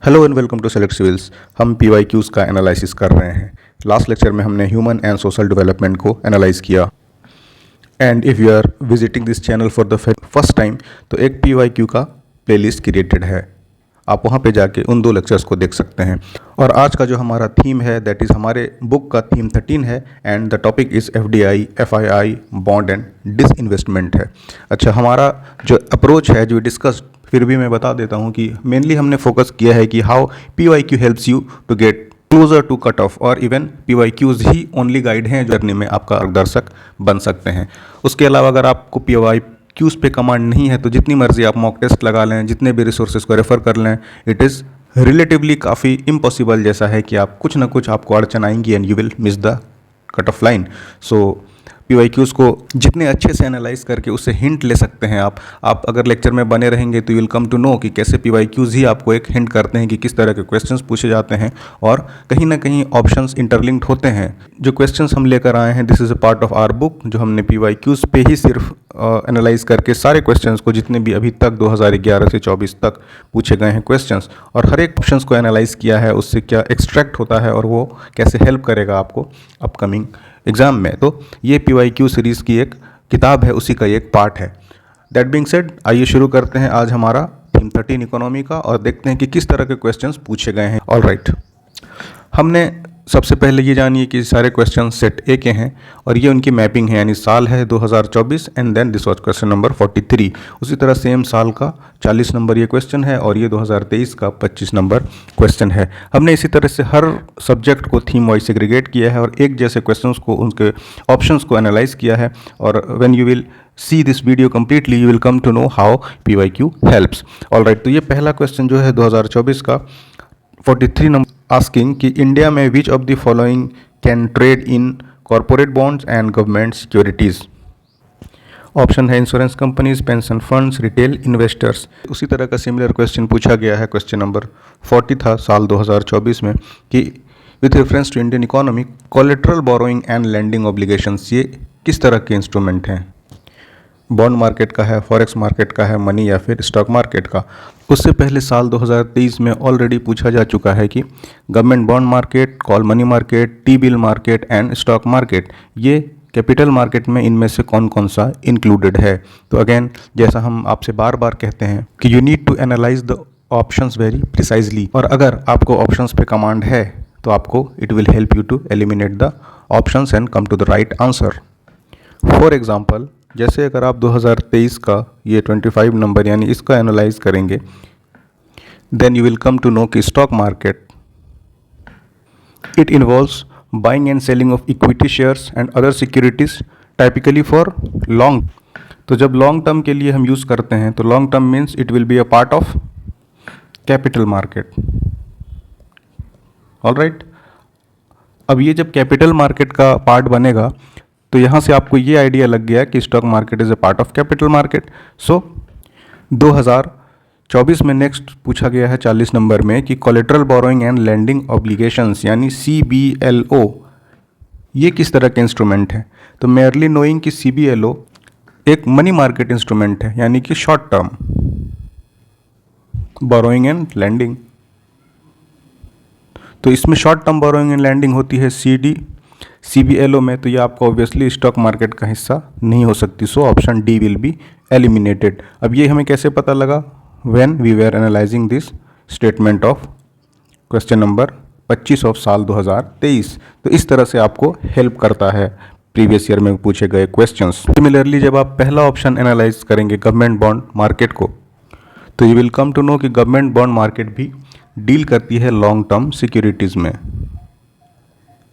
Hello and welcome to select civils. हम PYQs का analysis कर रहे हैं। लास्ट लेक्चर में हमने ह्यूमन एंड सोशल डेवलपमेंट को एनालाइज किया। And if you are visiting this channel for the first time तो एक PYQ का प्लेलिस्ट क्रिएटेड है, आप वहाँ पे जाके उन दो लेक्चर्स को देख सकते हैं। और आज का जो हमारा थीम है दैट इज़ हमारे बुक का थीम 13 है and the topic is FDI, FII, bond and disinvestment है। अच्छा, हमारा जो अप्रोच है जो डिस्कस, फिर भी मैं बता देता हूँ कि मेनली हमने फोकस किया है कि how PYQ helps you to get closer to cut off, और इवन PYQs ही ओनली गाइड हैं जो करने में आपका मार्गदर्शक बन सकते हैं। उसके अलावा अगर आपको PYQs पे कमांड नहीं है तो जितनी मर्जी आप मॉक टेस्ट लगा लें, जितने भी रिसोर्सेज को रेफ़र कर लें, इट इज़ रिलेटिवली काफ़ी इम्पॉसिबल जैसा है कि आप कुछ ना कुछ आपको अड़चन आएंगी and you will miss the cut off line. So PYQs को जितने अच्छे से एनालाइज करके उससे हिंट ले सकते हैं आप अगर लेक्चर में बने रहेंगे तो you will come to know कि कैसे PYQs ही आपको एक हिंट करते हैं कि किस तरह के क्वेश्चंस पूछे जाते हैं, और कहीं ना कहीं ऑप्शंस इंटरलिंक्ड होते हैं। जो क्वेश्चंस हम लेकर आए हैं this is a part of our book, जो हमने PYQs पे ही सिर्फ एनालाइज करके सारे क्वेश्चंस को, जितने भी अभी तक 2011 से 24 तक पूछे गए हैं क्वेश्चंस, और हर एक ऑप्शंस को एनालाइज किया है, उससे क्या एक्सट्रैक्ट होता है और वो कैसे हेल्प करेगा आपको अपकमिंग एग्ज़ाम में। तो ये PYQ सीरीज़ की एक किताब है, उसी का एक पार्ट है। दैट बीइंग सेड, आइए शुरू करते हैं आज हमारा थीम 13 इकोनॉमी का और देखते हैं कि किस तरह के क्वेश्चंस पूछे गए हैं। ऑल राइट, हमने सबसे पहले ये जानिए कि सारे क्वेश्चन सेट ए के हैं और ये उनकी मैपिंग है, यानी साल है 2024 and then this was question number 43। उसी तरह सेम साल का 40 नंबर ये क्वेश्चन है और ये 2023 का 25 नंबर क्वेश्चन है। हमने इसी तरह से हर सब्जेक्ट को थीम वाइज सेग्रीगेट किया है और एक जैसे क्वेश्चंस को, उनके ऑप्शंस को एनालाइज किया है। और when you will see this video completely you will come to know how PYQ helps. All right, तो ये पहला क्वेश्चन जो है 2024 का 43 नंबर आस्किंग कि इंडिया में which of the following can trade in corporate bonds and government securities. Option है insurance companies, pension funds, retail investors. उसी तरह का सिमिलर क्वेश्चन पूछा गया है, क्वेश्चन नंबर 40 था साल 2024 में, कि with reference to Indian economy collateral borrowing and lending obligations ये किस तरह के इंस्ट्रूमेंट हैं। बॉन्ड मार्केट का है, फॉरेक्स मार्केट का है, मनी या फिर स्टॉक मार्केट का। उससे पहले साल 2023 में ऑलरेडी पूछा जा चुका है कि government bond market, call money market, T bill market and stock market, ये कैपिटल मार्केट में इनमें से कौन कौन सा इंक्लूडेड है। तो अगेन, जैसा हम आपसे बार बार कहते हैं कि you need to analyse the options very precisely, और अगर आपको ऑप्शंस पे कमांड है तो आपको it will help you to eliminate the options and come to the right answer. For example, जैसे अगर आप 2023 का ये 25 नंबर यानी इसका एनालाइज करेंगे, then you will come to know कि stock market it involves buying and selling of equity shares and other securities typically for long. तो जब लॉन्ग टर्म के लिए हम यूज़ करते हैं तो long term means it will be a part of capital market. All right, अब ये जब कैपिटल मार्केट का पार्ट बनेगा तो यहाँ से आपको ये आइडिया लग गया कि stock market is a part of capital market. So 2024 में नेक्स्ट पूछा गया है 40 नंबर में कि collateral borrowing and lending obligations यानी CBLO ये किस तरह के इंस्ट्रूमेंट है। तो मेयरली नोइंग कि CBLO एक मनी मार्केट इंस्ट्रूमेंट है, यानी कि short term borrowing and lending. तो इसमें short term borrowing and lending होती है CBLO में, तो ये आपको ऑब्वियसली स्टॉक मार्केट का हिस्सा नहीं हो सकती। So option D will be eliminated. अब ये हमें कैसे पता लगा, when we were analysing this statement of question number 25 of साल 2023। तो इस तरह से आपको हेल्प करता है प्रीवियस ईयर में पूछे गए क्वेश्चंस। सिमिलरली जब आप पहला ऑप्शन एनालाइज करेंगे गवर्नमेंट बॉन्ड मार्केट को, तो you will come to know कि गवर्नमेंट बॉन्ड मार्केट भी डील करती है लॉन्ग टर्म सिक्योरिटीज़ में।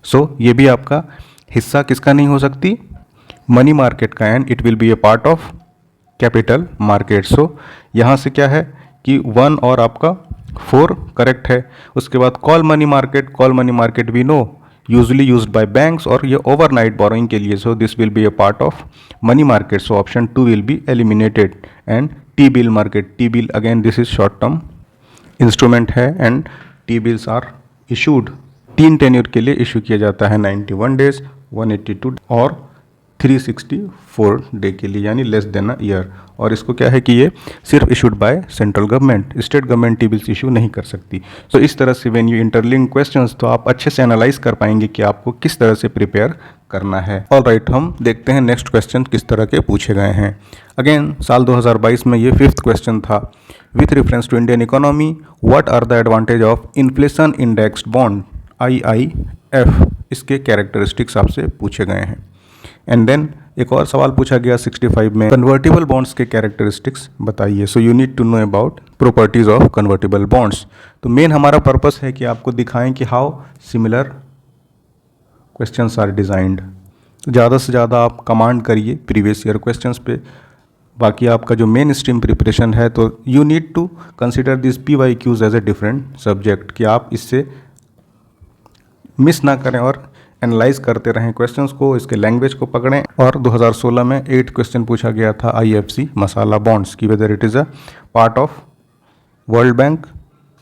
सो ये भी आपका हिस्सा किसका नहीं हो सकती, मनी मार्केट का, and it will be a part of capital market. So यहाँ से क्या है कि 1 और आपका 4 करेक्ट है। उसके बाद call money market we know usually used by banks, और ये ओवरनाइट बोरोइंग के लिए। So this will be a part of money market. So option 2 will be eliminated. And T bill market, T bill again this is short term instrument है and T bills are issued 3 tenure के लिए issue किया जाता है, 91 days, 182 और 364 day के लिए, यानी लेस देन अ ईयर। और इसको क्या है कि ये सिर्फ issued by central government, state government T bills issue नहीं कर सकती। सो इस तरह से व्हेन यू इंटरलिंक क्वेश्चंस तो आप अच्छे से एनालाइज कर पाएंगे कि आपको किस तरह से प्रिपेयर करना है। ऑलराइट, हम देखते हैं नेक्स्ट क्वेश्चन किस तरह के पूछे गए हैं। अगेन साल 2022 में ये 5th क्वेश्चन था। With reference to Indian economy, what are the advantage of inflation indexed bond IIF? इसके कैरेक्टरिस्टिक्स आपसे पूछे गए हैं। एंड देन एक और सवाल पूछा गया 65 में, कन्वर्टिबल बॉन्ड्स के कैरेक्टरिस्टिक्स बताइए। So you need to know about properties of convertible bonds. तो मेन हमारा पर्पस है कि आपको दिखाएं कि how similar questions are designed. ज़्यादा से ज़्यादा आप कमांड करिए प्रीवियस ईयर क्वेश्चंस पे। बाकी आपका जो मेन स्ट्रीम प्रिपरेशन है तो you need to consider this PYQs as a different subject, कि आप इससे मिस ना करें और एनालाइज करते रहें क्वेश्चंस को, इसके लैंग्वेज को पकड़ें। और 2016 में 8 क्वेश्चन पूछा गया था IFC मसाला बॉन्ड्स की, whether it is a part of world bank,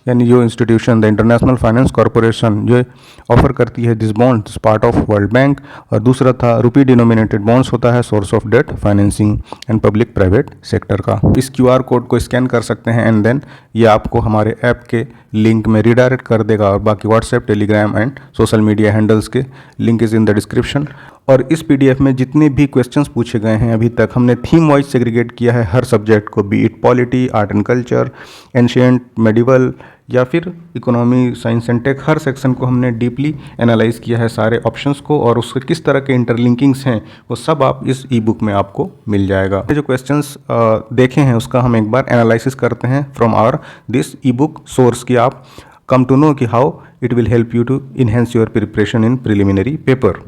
यानी जो institution the international finance corporation जो ऑफर करती है this bond part of world bank. और दूसरा था रुपी डिनोमिनेटेड बॉन्ड्स होता है source of debt financing and public private sector का। इस QR कोड को स्कैन कर सकते हैं एंड देन ये आपको हमारे ऐप के लिंक में रिडायरेक्ट कर देगा। और बाकी WhatsApp, Telegram and social media handles के link is in the description. और इस PDF में जितने भी क्वेश्चंस पूछे गए हैं अभी तक, हमने थीम वाइज सेग्रीगेट किया है हर सब्जेक्ट को, be it polity, art and culture, ancient, medieval या फिर इकोनॉमी, साइंस एंड टेक। हर सेक्शन को हमने डीपली एनालाइज किया है सारे ऑप्शंस को, और उसके किस तरह के इंटरलिंकिंग्स हैं वो सब आप इस ई-बुक में आपको मिल जाएगा। जो क्वेश्चंस देखे हैं उसका हम एक बार एनालिसिस करते हैं from our this ebook source, कि आप कम टू नो कि how it will help you to enhance your preparation in preliminary paper.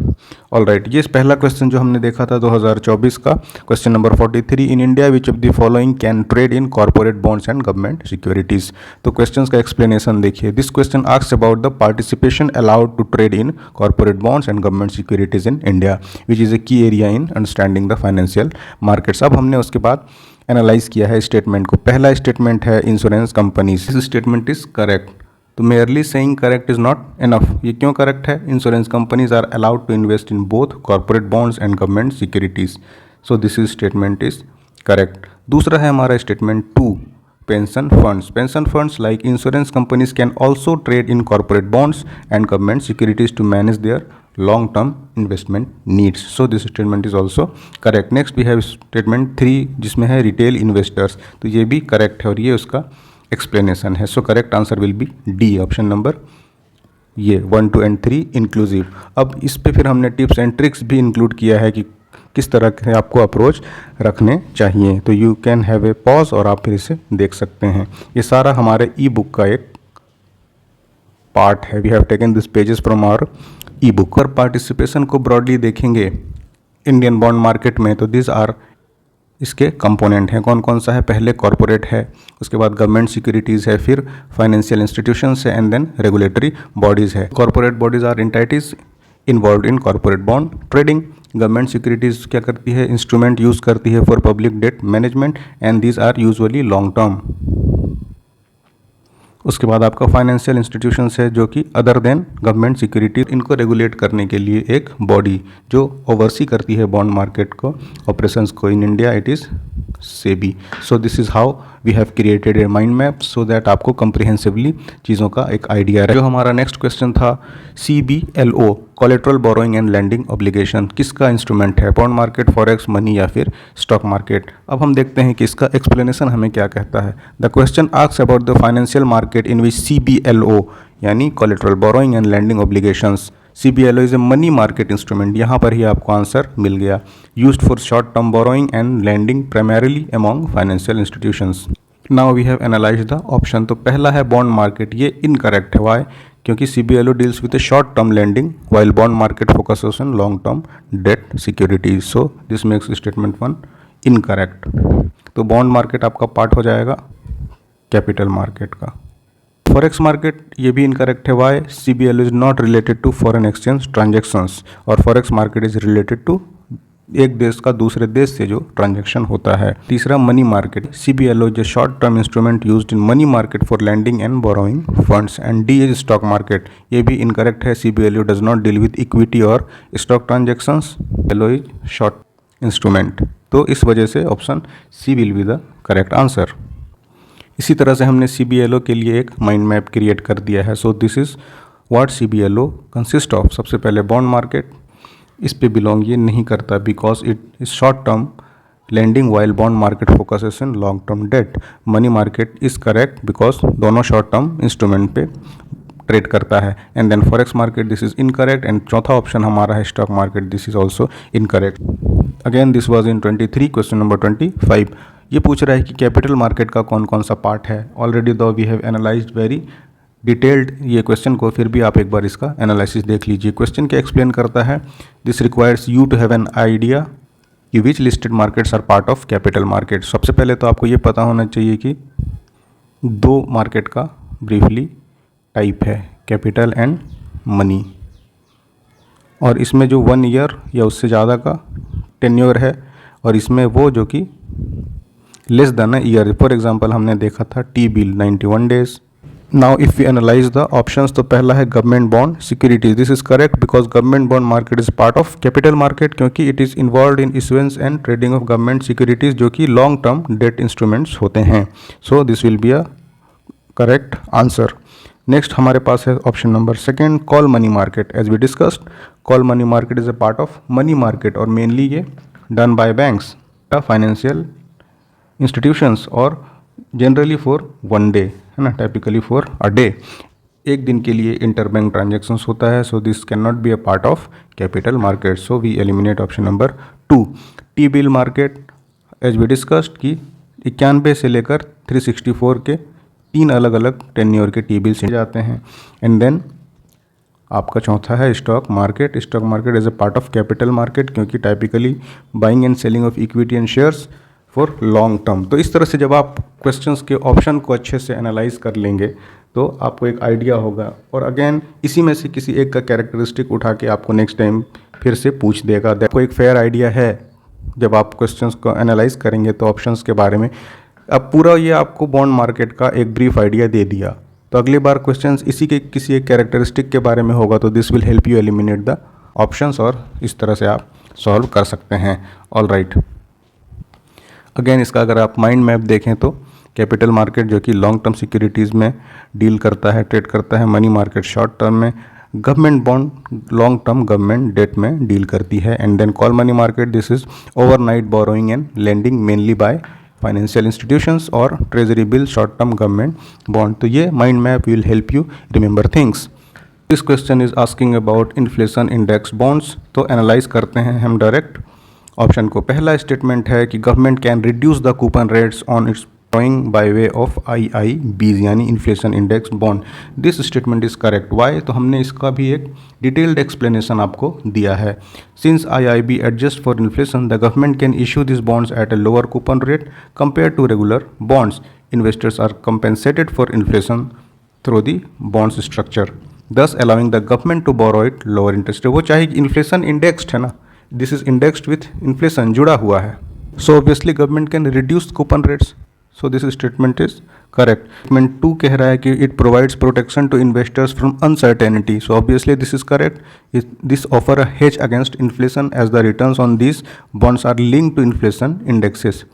All right, ये पहला क्वेश्चन जो हमने देखा था 2024 का, question number 43, in India which of the following can trade in corporate bonds and government securities. तो questions का explanation देखिए। This question asks about the participation allowed to trade in corporate bonds and government securities in India which is a key area in understanding the financial markets. अब हमने उसके बाद analyse किया है statement को। पहला स्टेटमेंट है insurance companies, this statement is correct. तो merely saying correct is not enough. ये क्यों करेक्ट है? Insurance companies are allowed to invest in both corporate bonds and government securities. So this is statement is correct. दूसरा है हमारा statement 2, pension funds. Pension funds like insurance companies can also trade in corporate bonds and government securities to manage their long term investment needs. So this statement is also correct. Next we have statement 3 जिसमें है retail investors, तो ये भी correct है और ये उसका explanation है. So correct answer will be D, option number ये 1, 2 and 3 inclusive. अब इस पे फिर हमने tips and tricks भी include किया है कि किस तरह के आपको अप्रोच रखने चाहिए. तो you can have a pause और आप फिर इसे देख सकते हैं. ये सारा हमारे ई बुक का एक पार्ट है. We have taken this pages from our e book. और पार्टिसिपेशन को ब्रॉडली देखेंगे इंडियन बॉन्ड मार्केट में तो दिस आर इसके कंपोनेंट हैं. कौन कौन सा है? पहले कॉरपोरेट है, उसके बाद गवर्नमेंट सिक्योरिटीज़ है, फिर फाइनेंशियल इंस्टीट्यूशंस है एंड देन रेगुलेटरी बॉडीज़ है. Corporate bodies are entities involve in corporate bond trading. Government securities क्या करती है? इंस्ट्रूमेंट यूज़ करती है for public debt management and these are usually long term. उसके बाद आपका फाइनेंशियल इंस्टीट्यूशंस है जो कि अदर देन गवर्नमेंट सिक्योरिटी. इनको रेगुलेट करने के लिए एक बॉडी जो ओवरसी करती है बॉन्ड मार्केट को ऑपरेशंस को in India, it is SEBI. So this is how we have created a mind map so that आपको कंप्रिहेंसिवली चीज़ों का एक आइडिया रहे. जो हमारा नेक्स्ट क्वेश्चन था CBLO, collateral borrowing and lending obligation, किसका इंस्ट्रूमेंट है? बॉन्ड मार्केट, फॉरेक्स, मनी या फिर स्टॉक मार्केट. अब हम देखते हैं कि इसका एक्सप्लेनेशन हमें क्या कहता है. The question asks about the financial market in which CBLO यानी collateral borrowing and lending obligations. CBLO is a money market instrument. यहाँ पर ही आपको आंसर मिल गया. Used for short term borrowing and lending primarily among financial institutions. Now we have analysed the option. तो पहला है बॉन्ड मार्केट, ये इनकरेक्ट है. वाई? क्योंकि CBLO deals with a short term lending while bond market focuses on long term debt securities. So this makes statement 1 incorrect. तो bond market आपका part हो जाएगा कैपिटल मार्केट का. फॉरेक्स मार्केट ये भी इनकरेक्ट है. Why? CBLO is not related to foreign exchange transactions और forex market is related to एक देश का दूसरे देश से जो ट्रांजैक्शन होता है। तीसरा money market, CBLO is short term instrument used in money market for lending and borrowing funds. And D is stock market, ये भी इनकरेक्ट है। CBLO does not deal with equity और stock transactions, CBLO is short instrument. तो इस वजह से option C will be the correct answer. इसी तरह से हमने CBLO के लिए एक माइंड मैप क्रिएट कर दिया है। So this is what CBLO consist of. सबसे पहले बॉन्ड मार्केट, इस पे बिलोंग ये नहीं करता because it is short term lending while bond market focuses in long term debt. Money market is correct because दोनों शॉर्ट टर्म इंस्ट्रूमेंट पे trade करता है। And then forex market, this is incorrect. And चौथा option हमारा है stock market, this is also incorrect. Again this was in 23। Question number 25, ये पूछ रहा है कि कैपिटल मार्केट का कौन कौन सा पार्ट है। ऑलरेडी दो we have analysed very detailed ये क्वेश्चन को, फिर भी आप एक बार इसका एनालिसिस देख लीजिए। क्वेश्चन क्या एक्सप्लेन करता है, this requires you to have an idea कि which listed markets are part of capital market. सबसे पहले तो आपको ये पता होना चाहिए कि दो मार्केट का ब्रीफली टाइप है, कैपिटल एंड मनी। और इसमें जो 1 ईयर या उससे ज़्यादा का टेन्योर है, और इसमें वो जो कि less than a year. For example हमने देखा था T bill 91 days. Now if we analyse the options, तो पहला है government bond securities. This is correct because government bond market is part of capital market, क्योंकि it is involve in issuance and trading of government securities, जो कि long term debt instruments होते हैं। So this will be a correct answer. Next हमारे पास है option number 2, call money market. As we discussed, call money market is a part of money market, और mainly ये done by banks, financial institutions, और generally for 1 day, है ना, typically for a day, एक दिन के लिए इंटरबैंक ट्रांजेक्शन्स होता है। So this can not be a part of capital market, so we eliminate option number 2। T bill market, as we discussed कि 91 से लेकर 364 के 3 अलग अलग टेन्योर के टी बिल्स जाते हैं। एंड देन आपका चौथा है stock market. Stock market is a part of capital market, क्योंकि typically buying and selling of equity and shares for long term. तो इस तरह से जब आप क्वेश्चंस के ऑप्शन को अच्छे से एनालाइज कर लेंगे तो आपको एक आइडिया होगा। और अगेन इसी में से किसी एक का कैरेक्टरिस्टिक उठा के आपको नेक्स्ट टाइम फिर से पूछ देगा। आपको एक फेयर आइडिया है जब आप क्वेश्चंस को एनालाइज करेंगे तो ऑप्शंस के बारे में। अब पूरा ये आपको बॉन्ड मार्केट का एक ब्रीफ आइडिया दे दिया, तो अगली बार क्वेश्चंस इसी के किसी एक कैरेक्टरिस्टिक के बारे में होगा, तो this will help you eliminate the options, और इस तरह से आप सॉल्व कर सकते हैं। ऑल राइट, अगेन इसका अगर आप माइंड मैप देखें तो कैपिटल मार्केट जो कि लॉन्ग टर्म सिक्योरिटीज़ में डील करता है, ट्रेड करता है। मनी मार्केट शॉर्ट टर्म में, government bond long term government debt में डील करती है। And then call money market, this is overnight borrowing and lending mainly by financial institutions, और treasury bill short term government bond. तो ये mind map will help you remember things. This question is asking about inflation index bonds. तो analyse करते हैं हम direct option को। पहला statement है कि government can reduce the coupon rates on its borrowing by way of IIBs, यानी inflation index bond. This statement is correct. Why, तो हमने इसका भी एक डिटेल्ड एक्सप्लेनेशन आपको दिया है। Since IIB adjust for inflation, the government can issue this bonds at a lower coupon rate compare to regular bonds. Investors are compensated for inflation through the bonds structure, thus allowing the government to borrow it lower interest rate। वो चाहे inflation indexed है ना, this is indexed with inflation, जुड़ा हुआ है। So obviously government can reduce coupon rates, so this statement is correct. Statement 2 कह रहा है कि it provides protection to investors from uncertainty, so obviously this is correct. This offer a hedge against inflation as the returns on this bonds are linked to inflation indexes.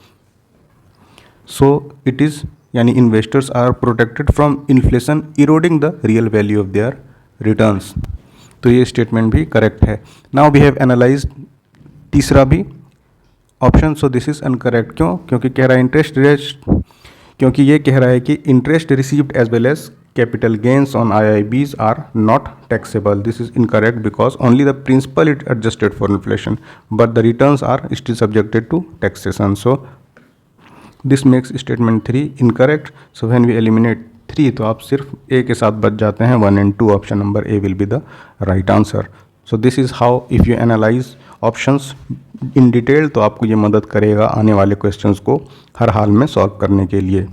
So it is, यानी investors are protected from inflation eroding the real value of their returns. तो ये statement भी correct है। Now we have analyse तीसरा भी option, so this is incorrect. क्यों? क्योंकि कह रहा है इंटरेस्ट रेट, क्योंकि ये कह रहा है कि interest received as well as capital gains on IIBs are not taxable. This is incorrect because only the principal is adjusted for inflation, but the returns are still subjected to taxation. So this makes statement 3 incorrect. So when we eliminate 3, तो आप सिर्फ A के साथ बच जाते हैं, 1 and 2, option number A will be the right answer. So this is how if you analyze options in detail, तो आपको ये मदद करेगा आने वाले questions को हर हाल में सॉल्व करने के लिए।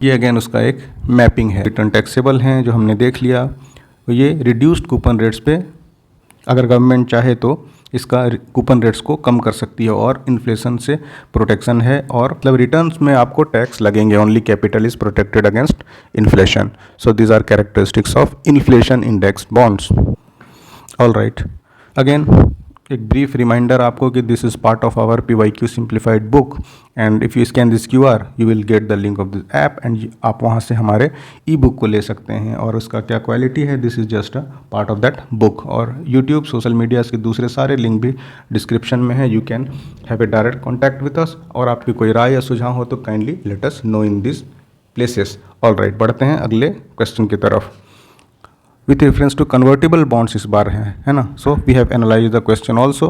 ये अगेन उसका एक मैपिंग है। रिटर्न टैक्सेबल हैं जो हमने देख लिया, तो ये रिड्यूस्ड कूपन रेट्स पे अगर गवर्नमेंट चाहे तो इसका कूपन रेट्स को कम कर सकती है और इन्फ्लेशन से प्रोटेक्शन है, और मतलब रिटर्न्स में आपको टैक्स लगेंगे। Only capital is protected against inflation. So these are characteristics of inflation indexed bonds. All right, again एक ब्रीफ रिमाइंडर आपको कि this is part of our PYQ simplified book, and if you scan this QR you will get the link of this app, and आप वहाँ से हमारे e-book को ले सकते हैं। और उसका क्या क्वालिटी है, this is just a part of that book. और यूट्यूब, सोशल मीडियाज़ के दूसरे सारे लिंक भी डिस्क्रिप्शन में है। You can have a direct contact with us, और आपकी कोई राय या सुझाव हो तो kindly let us know in this places. All right, बढ़ते हैं अगले क्वेश्चन की तरफ। With reference to convertible bonds इस बार है ना। So we have analyse the question also.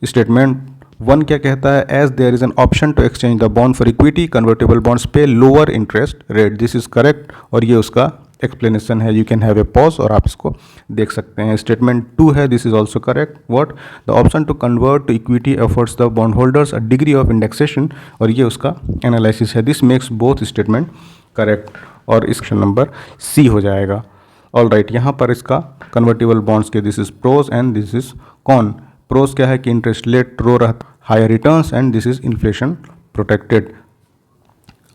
Statement 1 क्या कहता है, as there is an option to exchange the bond for equity, convertible bonds pay lower interest rate. This is correct, और ये उसका एक्सप्लेनेशन है। You can have a pause और आप इसको देख सकते हैं। स्टेटमेंट 2 है, this is also correct. What, the option to convert to equity affords the bond holders a degree of indexation, और ये उसका एनालिसिस है। This makes both statement correct, और इस क्वेश्चन नंबर C हो जाएगा। ऑल राइट, यहाँ पर इसका कन्वर्टेबल बॉन्ड्स के this is pros and this is con. Pros क्या है कि इंटरेस्ट रेट रो रहता, higher returns, and this is inflation protected.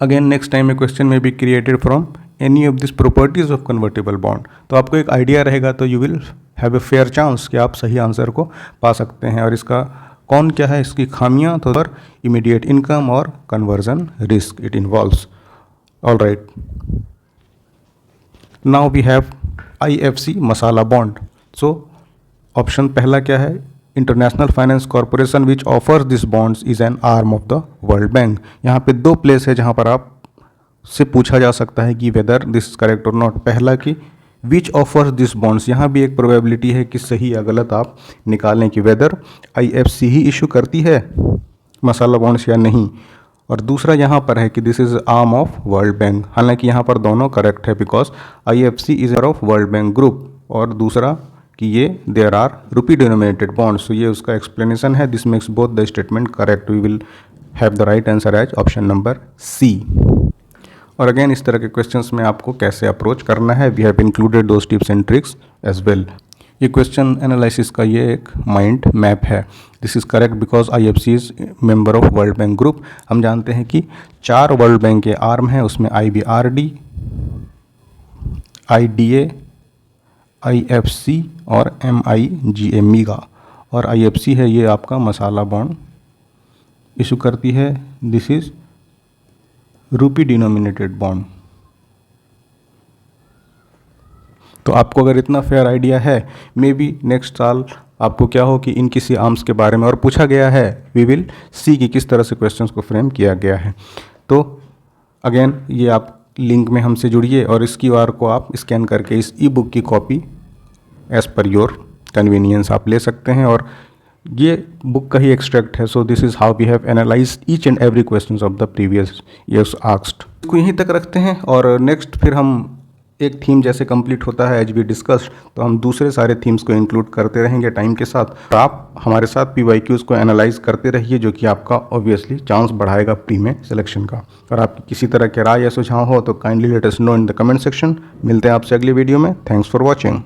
Again next time a question may be created from any of this properties of convertible bond. तो आपको एक idea रहेगा, तो you will have a fair chance कि आप सही answer को पा सकते हैं। और इसका कौन क्या है, इसकी खामियां तो पर इमीडिएट इनकम और conversion risk it involves. All right, now we have IFC masala bond. So option पहला क्या है, international finance corporation which offers this bonds is an arm of the world bank. यहाँ पे 2 प्लेस है जहाँ पर आप से पूछा जा सकता है कि वेदर दिस इज करेक्ट और नॉट। पहला कि विच ऑफर्स दिस बॉन्ड्स, यहाँ भी एक प्रोबेबिलिटी है कि सही या गलत आप निकालें कि वेदर IFC ही इशू करती है मसाला बॉन्ड्स या नहीं। और दूसरा यहाँ पर है कि this is arm of world bank. हालांकि यहाँ पर दोनों करेक्ट है, because IFC is of world bank group, और दूसरा कि ये there are rupee denominated bonds. तो ये उसका एक्सप्लेनेशन है। This makes both the statement correct. We will have the right answer as option number C। और अगेन इस तरह के क्वेश्चंस में आपको कैसे अप्रोच करना है, we have included those tips and tricks as well. ये क्वेश्चन एनालिसिस का ये एक माइंड मैप है। This is correct because IFC is member of world bank group. हम जानते हैं कि 4 वर्ल्ड बैंक के आर्म हैं, उसमें IBRD, IDA, IFC और MIGA मीगा। और IFC है ये आपका मसाला बॉन्ड इशू करती है। This is rupee denominated bond. तो आपको अगर इतना फेयर आइडिया है, मे बी नेक्स्ट साल आपको क्या हो कि इन किसी आर्म्स के बारे में और पूछा गया है, वी विल सी कि किस तरह से क्वेश्चंस को फ्रेम किया गया है। तो अगेन ये आप लिंक में हमसे जुड़िए, और इस QR को आप स्कैन करके इस ई-बुक की copy as per your convenience आप ले सकते हैं। और ये बुक का ही एक्सट्रैक्ट है। So this is how we have analysed each and every questions of the previous years asked. इसको यहीं तक रखते हैं, और नेक्स्ट फिर हम एक थीम जैसे कंप्लीट होता है एज वी डिस्कस्ड, तो हम दूसरे सारे थीम्स को इंक्लूड करते रहेंगे टाइम के साथ। तो आप हमारे साथ PYQs को एनालाइज करते रहिए, जो कि आपका ऑब्वियसली चांस बढ़ाएगा प्री में सिलेक्शन का। और आपकी किसी तरह के राय या सुझाव हो तो kindly let us know in the comment section. मिलते हैं आपसे अगली वीडियो में। Thanks for watching.